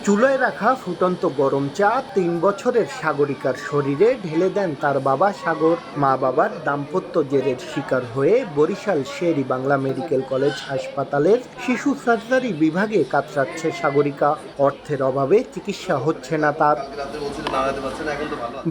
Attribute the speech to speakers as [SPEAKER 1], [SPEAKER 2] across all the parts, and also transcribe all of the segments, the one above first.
[SPEAKER 1] চুলায় রাখা ফুটন্ত গরম চা ৩ বছরের সাগরিকার শরীরে ঢেলে দেন তার বাবা সাগর। মা বাবার দাম্পত্য জেরের শিকার হয়ে বরিশাল শের-ই বাংলা মেডিকেল কলেজ হাসপাতালের শিশু সার্জারি বিভাগে কাতরাচ্ছে সাগরিকা। অর্থের অভাবে চিকিৎসা হচ্ছে না তার।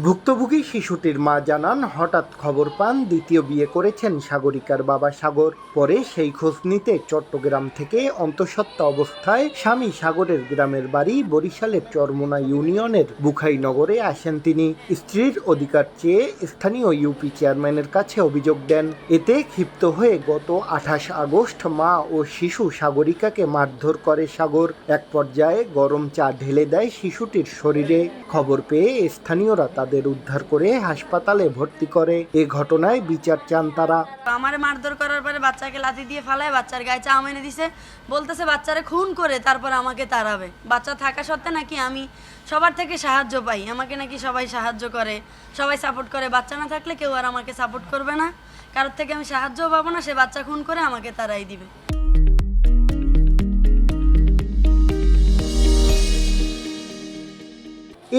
[SPEAKER 1] ভুক্তভোগী শিশুটির মা জানান, হঠাৎ খবর পান দ্বিতীয় বিয়ে করেছেন সাগরিকার বাবা সাগর। পরে সেই খোঁজ নিতে চট্টগ্রাম থেকে অন্তঃসত্ত্বা অবস্থায় স্বামী সাগরের গ্রামের বাড়ি বরিশালের চরমোনা ইউনিয়নের বুখাইনগরে আসেন তিনি। স্ত্রীর অধিকার চেয়ে স্থানীয় ইউপি চেয়ারম্যানের কাছে অভিযোগ দেন। এতে ক্ষিপ্ত হয়ে গত ২৮ আগস্ট মা ও শিশু সাগরিকাকে মারধর করে সাগর। এক পর্যায়ে গরম চা ঢেলে দেয় শিশুটির শরীরে। খবর পেয়ে স্থানীয়রা তাদের উদ্ধার করে হাসপাতালে ভর্তি করে। এ ঘটনায় বিচার চান তারা।
[SPEAKER 2] আমার মারধর করার পরে বাচ্চাকে লাথি দিয়ে ফালায়, বাচ্চার গায়ে চা এনে দিছে, বলতেছে বাচ্চারে খুন করে তারপর আমাকে তাড়াবে। বাচ্চা থাকা সত্ত্বে নাকি আমি সবার থেকে সাহায্য পাই, আমাকে নাকি সবাই সাহায্য করে, সবাই সাপোর্ট করে। বাচ্চা না থাকলে কেউ আর আমাকে সাপোর্ট করবে না, কারোর থেকে আমি সাহায্যও পাবো না। সে বাচ্চা খুন করে আমাকে তাড়াই দিবে।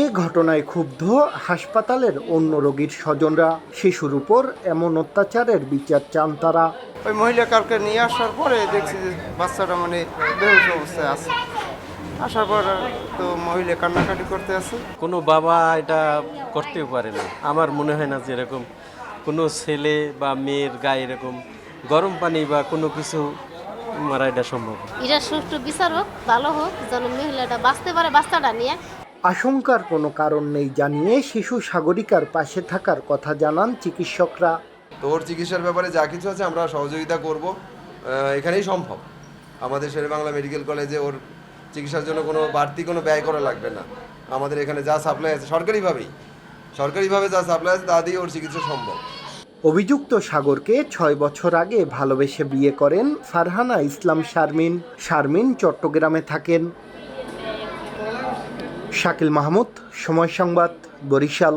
[SPEAKER 1] এ ঘটনায় ক্ষুব্ধ হাসপাতালের অন্য রোগীর স্বজনরা। শিশুর উপর এমন অত্যাচারের বিচার চান তারা।
[SPEAKER 3] ওই মহিলা কালকে নিয়ে আসার পরে দেখছি যে বাচ্চাটা বেহুশ অবস্থায় আছে। আসার পর তো মহিলা কান্নাকাটি করতে আছে।
[SPEAKER 4] কোনো বাবা এটা করতেও পারে না। আমার মনে হয় না যে এরকম কোনো ছেলে বা মেয়ের গায়ে এরকম গরম পানি বা কোনো কিছু মারা এটা সম্ভব।
[SPEAKER 5] এটা সুষ্ঠু বিচার হোক, ভালো হোক, যেন মহিলাটা বাঁচতে পারে বাচ্চাটা নিয়ে।
[SPEAKER 1] আশঙ্কার কোনো কারণ নেই জানিয়ে শিশু সাগরিকার পাশে থাকার কথা জানান চিকিৎসকরা।
[SPEAKER 6] তো ওর চিকিৎসার ব্যাপারে যা কিছু আছে আমরা সহযোগিতা করব, এখানেই সম্ভব। আমাদের শের বাংলা মেডিকেল কলেজে ওর চিকিৎসার জন্য কোনো বাড়তি কোনো ব্যয় করা লাগবে না। আমাদের এখানে যা সাপ্লাই আছে সরকারিভাবে যা সাপ্লাই আছে তা দিয়ে ওর চিকিৎসা সম্ভব।
[SPEAKER 1] অভিযুক্ত সাগরকে ৬ বছর আগে ভালোবেসে বিয়ে করেন ফারহানা ইসলাম শারমিন। শারমিন চট্টগ্রামে থাকেন। শাকিল মাহমুদ, সময় সংবাদ, বরিশাল।